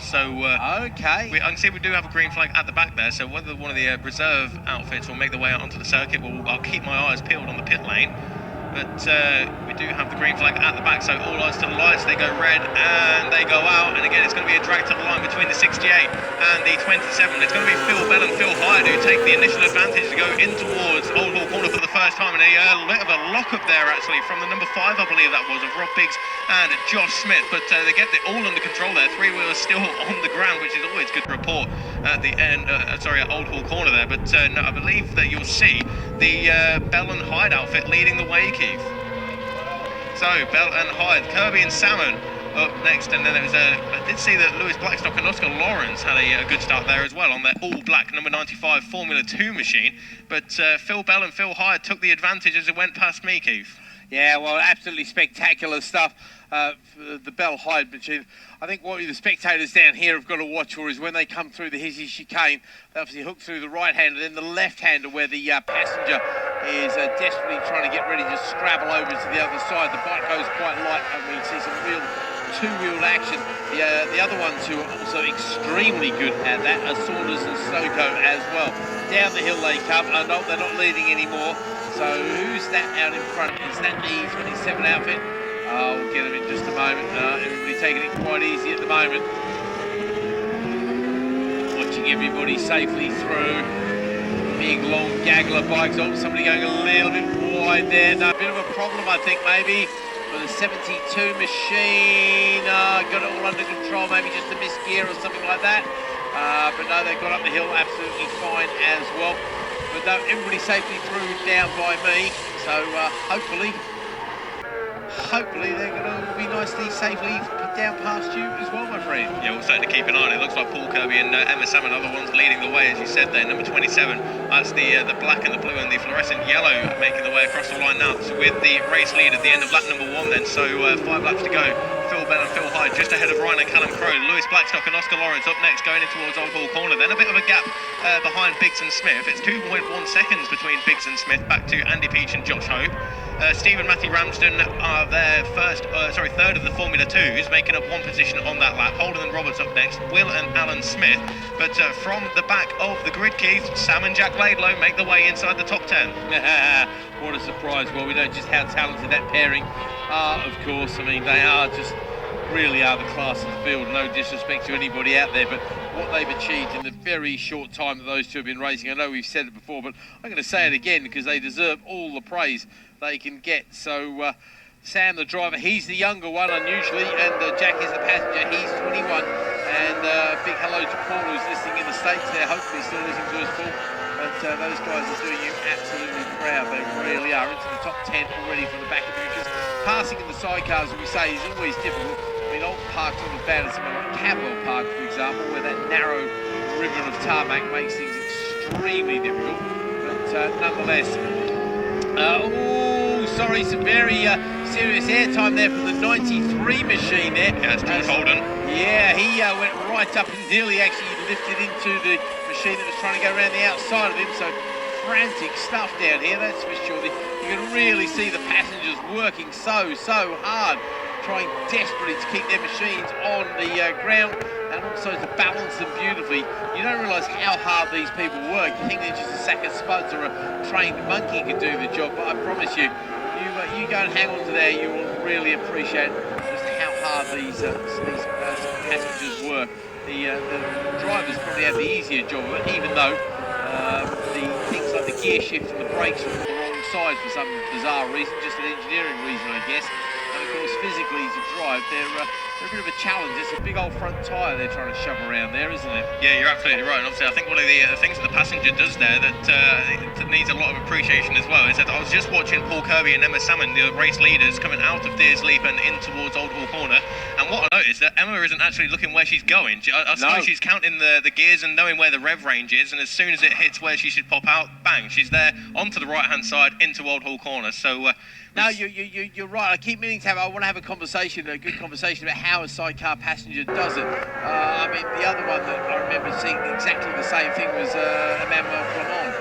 So okay. I can see we do have a green flag at the back there. So whether one of the reserve outfits will make their way out onto the circuit, I'll keep my eyes peeled on the pit lane. But we do have the green flag at the back, so all eyes to the lights. They go red and they go out. And again, it's going to be a drag to the line between the 68 and the 27. It's going to be Phil Bell and Phil Hyde who take the initial advantage to go in towards Old Hall Corner for the first time. And a bit of a lock-up there, actually, from the number 5, I believe that was, of Rob Biggs and Josh Smith. But they get it all under control there. Three-wheelers still on the ground, which is always good to report at the end, at Old Hall Corner there. But no, I believe that you'll see the Bell and Hyde outfit leading the way, Keith. So Bell and Hyde, Kirby and Salmon up next, and then it was I did see that Lewis Blackstock and Oscar Lawrence had a good start there as well on their all-black number 95 Formula 2 machine. But Phil Bell and Phil Hyde took the advantage as it went past me, Keith. Yeah, well, absolutely spectacular stuff. The Bell Hyde machine. I think what the spectators down here have got to watch for is when they come through the Hizzy chicane, they obviously hook through the right-hander, then the left-hander where the passenger is desperately trying to get ready to scrabble over to the other side. The bike goes quite light and we see some real two-wheeled action. The other ones who are also extremely good at that are Saunders and Soko as well. Down the hill they come. No, they're not leading anymore. So who's that out in front? Is that the 27 outfit? We'll get them in just a moment. Everybody taking it quite easy at the moment. Watching everybody safely through. Big long gaggle of bikes. Oh, somebody going a little bit wide there. No, a bit of a problem, I think, maybe. For the 72 machine, got it all under control, maybe just a misgear or something like that. But no, they got up the hill absolutely fine as well. But no, everybody safely through down by me. So hopefully they're going to be nicely, safely down past you as well, my friend. Yeah, we'll certainly keep an eye on it. It looks like Paul Kirby and Emma Salmon are the ones leading the way, as you said there. Number 27, that's the black and the blue and the fluorescent yellow making the way across the line now. So with the race lead at the end of lap number 1 then, so 5 laps to go. Phil Bell and Phil Hyde just ahead of Ryan and Callum Crowe. Lewis Blackstock and Oscar Lawrence up next, going in towards Old Hall Corner. Then a bit of a gap behind Biggs and Smith. It's 2.1 seconds between Biggs and Smith, back to Andy Peach and Josh Hope. Steve and Matthew Ramsden are their third of the Formula 2s, making up 1 position on that lap. Holden and Roberts up next, Will and Alan Smith. But from the back of the grid, Keith, Sam and Jack Laidlow make the way inside the top 10. What a surprise. Well, we know just how talented that pairing are, of course. I mean, they are just really are the class of the field. No disrespect to anybody out there, but what they've achieved in the very short time that those two have been racing, I know we've said it before, but I'm going to say it again because they deserve all the praise they can get. So Sam, the driver, he's the younger one unusually, and Jack is the passenger. He's 21, and big hello to Paul who's listening in the States there, hopefully still listening to us, Paul. But those guys are doing you absolutely proud. They really are into the top 10 already from the back of the because passing in the sidecars, as we say, is always difficult. I mean, Oulton Park's not as bad as somewhere like Cadwell Park, for example, where that narrow ribbon of tarmac makes things extremely difficult. But nonetheless, sorry, some very serious airtime there from the 93 machine there. Yeah, that's George Holden. Yeah, he went right up and nearly actually lifted into the machine that was trying to go around the outside of him. So frantic stuff down here, that's for sure. You can really see the passengers working so hard, trying desperately to keep their machines on the ground and also to balance them beautifully. You don't realise how hard these people work. You think they're just a sack of spuds or a trained monkey can do the job, but I promise you, you go and hang on to there, you will really appreciate just how hard these passengers work. The drivers probably have the easier job of it, even though the things like the gear shift and the brakes are on the wrong side for some bizarre reason, just an engineering reason, I guess. And of course, physically to drive, they're a bit of a challenge. It's a big old front tyre they're trying to shove around there, isn't it? Yeah, you're absolutely right. And obviously, I think one of the things that the passenger does there that needs a lot of appreciation as well is that I was just watching Paul Kirby and Emma Salmon, the race leaders, coming out of Deersleep and in towards Old Hall Corner. And what I noticed that Emma isn't actually looking where she's going. I suppose she's counting the gears and knowing where the rev range is. And as soon as it hits where she should pop out, bang, she's there onto the right-hand side into Old Hall Corner. So. No, you're right. I keep meaning to have. I want to have a good conversation about how a sidecar passenger does it. I mean, the other one that I remember seeing exactly the same thing was Emmanuel Clement,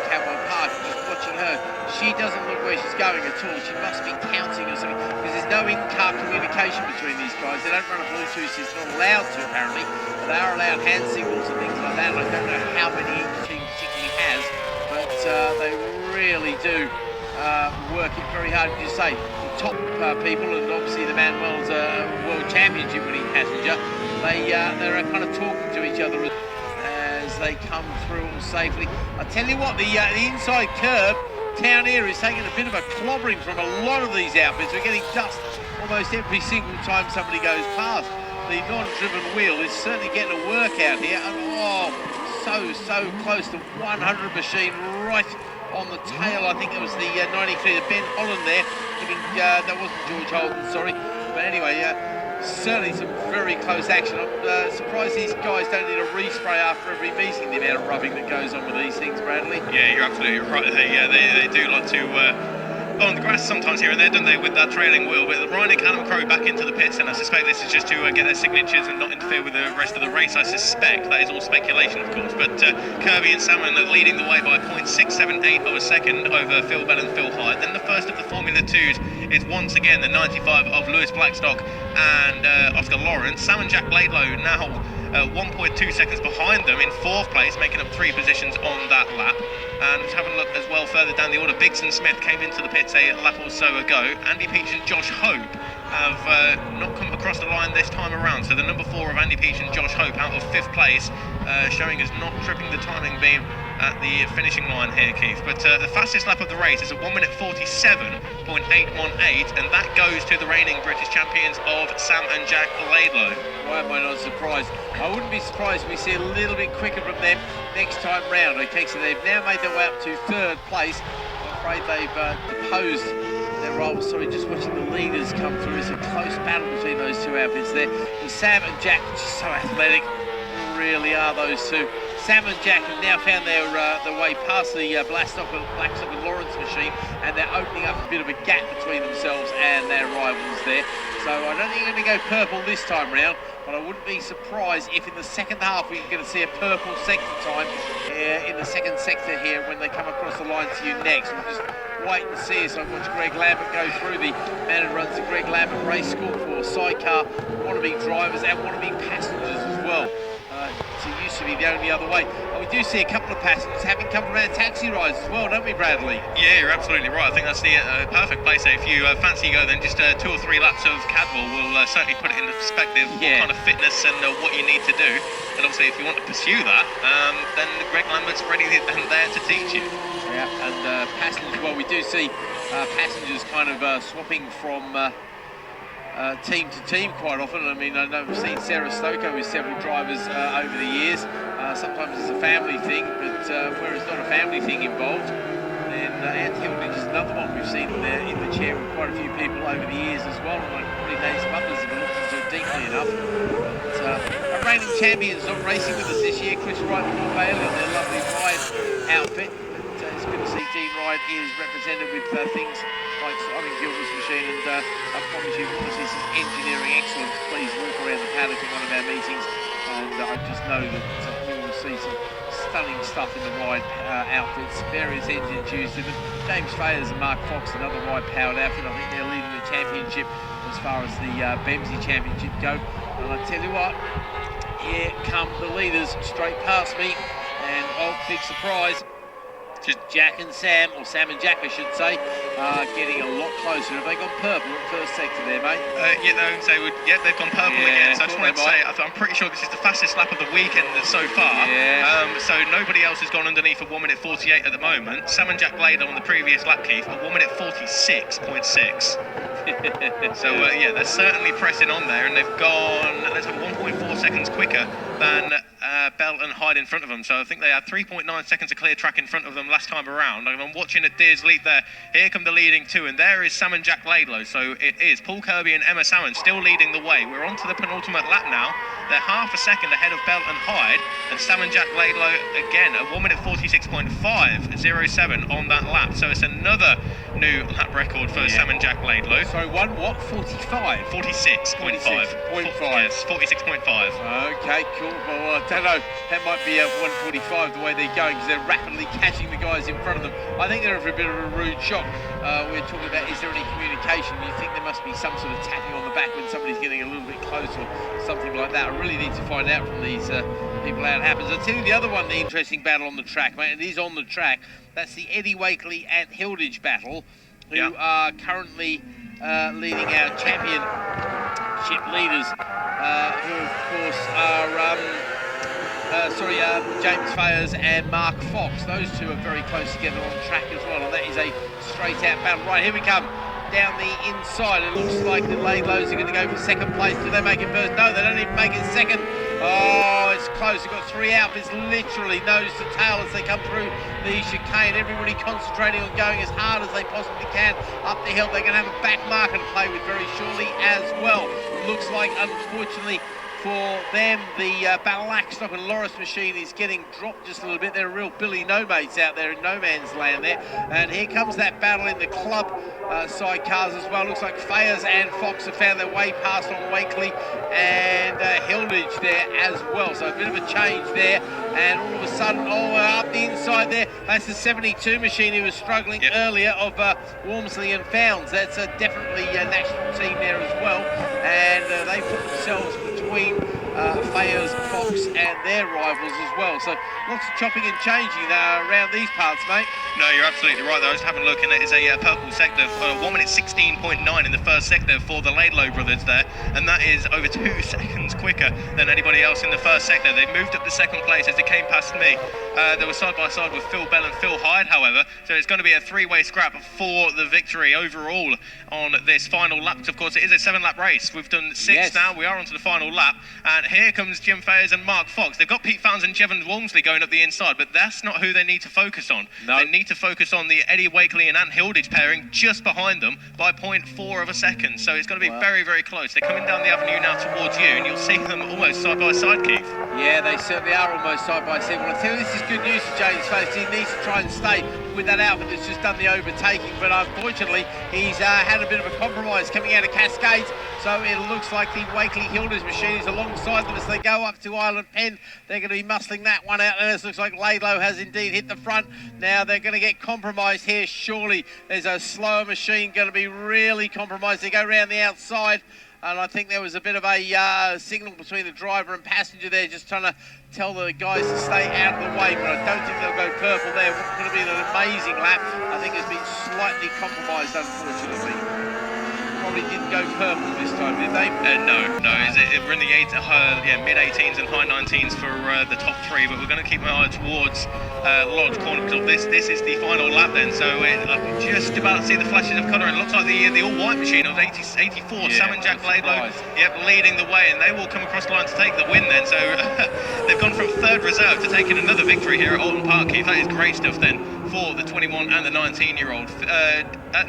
Cadwell Park. Just watching her, she doesn't look where she's going at all. She must be counting or something, because there's no in-car communication between these guys. They don't run a Bluetooth system, not allowed to apparently, but they are allowed hand signals and things like that. And I don't know how many each team particularly has, but they really do work it very hard. As you say, the top people, and obviously the Manuel's World Championship winning passenger, they're kind of talking to each other as they come through all safely. I tell you what, the inside curve down here is taking a bit of a clobbering from a lot of these outfits. We're getting dust almost every single time somebody goes past. The non-driven wheel is certainly getting a work out here, and so close to 100 machine right on the tail. I think it was the 93 of Ben Holland there. That wasn't George Oulton, sorry. But anyway, certainly some very close action. I'm surprised these guys don't need a respray after every meeting, the amount of rubbing that goes on with these things, Bradley. Yeah, you're absolutely right. They do like to go on the grass sometimes here and there, don't they, with that trailing wheel. But Ryan and Callum Crowe back into the pits, and I suspect this is just to get their signatures and not interfere with the rest of the race. I suspect that is all speculation, of course. But Kirby and Salmon are leading the way by 0.678 of a second over Phil Bell and Phil Hyde. Then the first of the Formula 2s is once again the 95 of Lewis Blackstock and Oscar Lawrence. Sam and Jack Laidlow now 1.2 seconds behind them in fourth place, making up 3 positions on that lap. And let's have a look as well further down the order. Bigson Smith came into the pits a lap or so ago. Andy Peach and Josh Hope have not come across the line this time around. So the number 4 of Andy Peach and Josh Hope out of 5th place, showing us not tripping the timing beam at the finishing line here, Keith. But the fastest lap of the race is a 1 minute 47.818, and that goes to the reigning British champions of Sam and Jack Laidlow. Why am I not surprised? I wouldn't be surprised if we see a little bit quicker from them next time round. Okay, so they've now made their way up to 3rd place. I'm afraid they've deposed their rivals. Sorry, just watching the leaders come through. It's a close battle between those two outfits there. And Sam and Jack, just so athletic, really are those two. Sam and Jack have now found their way past the Blackstock and Lawrence machine, and they're opening up a bit of a gap between themselves and their rivals there. So I don't think they're going to go purple this time round, but I wouldn't be surprised if in the second half we're going to see a purple sector time in the second sector here when they come across the line to you next. We'll just wait and see as I watch Greg Lambert go through the man who runs the Greg Lambert race school for Sidecar wannabe drivers and wannabe passengers as well. So it used to be the only other way. And we do see a couple of passengers having come around taxi rides as well, don't we, Bradley? Yeah, you're absolutely right. I think that's the perfect place. If you fancy go, then just 2 or 3 laps of Cadwell will certainly put it into perspective, what kind of fitness and what you need to do. And obviously, if you want to pursue that, then Greg Lambert's ready and there to teach you. Yeah, and passengers, well, we do see passengers kind of swapping from team to team quite often. I mean, I know we've seen Sarah Stoko with several drivers over the years. Sometimes it's a family thing, but where it's not a family thing involved, then Ant Hilditch is another one we've seen in the chair with quite a few people over the years as well. And I can probably name some others if I look into it deeply enough. But our reigning champions not racing with us this year, Chris Wright and Paul Bailey in their lovely Ride outfit. But it's good to see Dean Ride is represented with things like Simon Gilbert's machine, and I promise you, if you want to see some engineering excellence, please walk around the paddock at one of our meetings, and I just know that we will see some stunning stuff in the Ride outfits, various engines used in them. James Fayers and Mark Fox, another Ride powered outfit. I think they're leading the championship as far as the Bemsee championship go, and I tell you what, here come the leaders straight past me, and big surprise, Jack and Sam, or Sam and Jack I should say, are getting a lot closer. Have they gone purple at first sector there, mate? They've gone purple again. So I just wanted to say, I'm pretty sure this is the fastest lap of the weekend so far. Yeah. So nobody else has gone underneath a 1 minute 48 at the moment. Sam and Jack Laidlow on the previous lap, Keith, a 1 minute 46.6. So they're certainly pressing on there, and they've gone, let's have 1.4 seconds quicker than Bell and Hyde in front of them. So I think they had 3.9 seconds of clear track in front of them last time around. I'm watching at Deer's lead there. Here come the leading 2, and there is Sam and Jack Laidlow. So it is Paul Kirby and Emma Salmon still leading the way. We're on to the penultimate lap now. They're half a second ahead of Bell and Hyde, and Sam and Jack Laidlow again a 1 minute 46.507 on that lap. So it's another new lap record for Sam and Jack Laidlow. Sorry, 46.5. 46.5. 46.5. Yes, 46.5. Okay, cool. Well, I don't know know that might be a 145 the way they're going, because they're rapidly catching the guys in front of them. I think they're for a bit of a rude shock. We're talking about, is there any communication? You think there must be some sort of tapping on the back when somebody's getting a little bit close or something like that. I really need to find out from these people how it happens. I'll tell you the other one, the interesting battle on the track, mate. It is on the track. That's the Eddie Wakely and Hilditch battle, who are currently leading our championship leaders, who of course are James Fayers and Mark Fox. Those two are very close together on track as well, and that is a straight out battle. Right, here we come down the inside. It looks like the Laidlows are going to go for second place. Do they make it first? No, they don't even make it second. Oh, it's close. They've got three outfits literally nose to tail as they come through the chicane. Everybody concentrating on going as hard as they possibly can up the hill. They're going to have a back marker to play with very shortly as well. Looks like, unfortunately for them, the Blackstock and Loris machine is getting dropped just a little bit. They're real Billy No Mates out there in no man's land there. And here comes that battle in the club sidecars as well. Looks like Fayers and Fox have found their way past on Wakely and Hilditch there as well. So a bit of a change there. And all of a sudden, up the inside there, that's the 72 machine who was struggling earlier of Walmsley and Founds. That's definitely a national team there as well. And they put themselves between Fayers, Fox and their rivals as well. So lots of chopping and changing around these parts, mate. No, you're absolutely right. I was having a look, and it is a purple sector, 1 minute 16.9 in the first sector for the Laidlow brothers there, and that is over 2 seconds quicker than anybody else in the first sector. They moved up to second place as they came past me. They were side by side with Phil Bell and Phil Hyde, however, so it's going to be a three-way scrap for the victory overall on this final lap. Of course, it is a 7-lap race. We've done 6 now. We are onto the final lap, and here comes Jim Fayers and Mark Fox. They've got Pete Founds and Jevon Walmsley going up the inside, but that's not who they need to focus on. No. They need to focus on the Eddie Wakely and Ant Hilditch pairing just behind them by 0.4 of a second. So it's going to be very, very close. They're coming down the avenue now towards you, and you'll see them almost side by side, Keith. Yeah, they certainly are almost side by side. Well, I tell you, this is good news for James Fayers. He needs to try and stay with that outfit that's just done the overtaking, but unfortunately he's had a bit of a compromise coming out of Cascades, so it looks like the Wakely Hilditch machine is alongside them as they go up to Island Pen. They're going to be muscling that one out, and it looks like Laidlow has indeed hit the front. Now they're going to get compromised here, surely. There's a slower machine going to be really compromised. They go around the outside, and I think there was a bit of a signal between the driver and passenger there, just trying to tell the guys to stay out of the way, but I don't think they'll go purple there. It's going to be an amazing lap. I think it's been slightly compromised, unfortunately. Probably didn't go purple this time, did they? No. We're in the mid-18s and high 19s for the top 3, but we're going to keep my eye towards Lodge Corner because this is the final lap then. So I can just about see the flashes of colour, and it looks like the all-white machine of 84, Sam and Jack Laidlow, leading the way, and they will come across the line to take the win then. So they've gone from 3rd reserve to taking another victory here at Oulton Park, Keith. That is great stuff then for the 21 and the 19-year-old.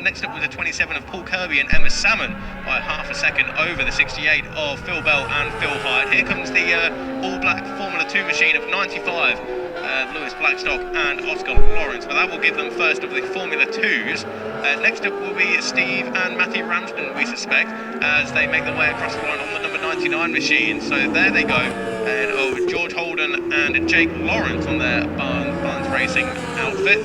Next up was the 27 of Paul Kirby and Emma Salmon by half a second over the 68 of Phil Bell and Phil Hyde. Here comes the all-black Formula 2 machine of 95, Lewis Blackstock and Oscar Lawrence, but that will give them first of the Formula 2s. Next up will be Steve and Matthew Ramsden, we suspect, as they make their way across the line on the number 99 machine. So there they go, and George Holden and Jake Lawrence on their Barnes Racing outfit.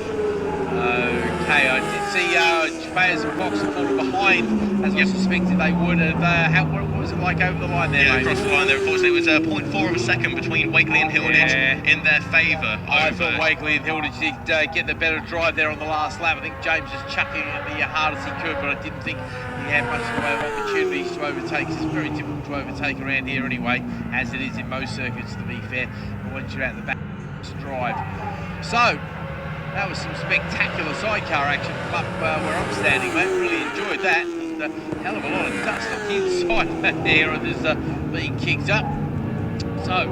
Okay, I did see Fayers and Fox falling behind, as I suspected they would. And what was it like over the line there, mate? Across the line there, unfortunately, it was 0.4 of a second between Wakely and Hilditch in their favour. I thought Wakely and Hilditch did get the better drive there on the last lap. I think James was chucking it the hard as he could, but I didn't think he had much in the way of opportunities to overtake. It's very difficult to overtake around here anyway, as it is in most circuits, to be fair. But once you're out the back, drive. So, that was some spectacular sidecar action from up where I'm standing, mate. Really enjoyed that. And a hell of a lot of dust on the inside back there, and there's being kicked up. So,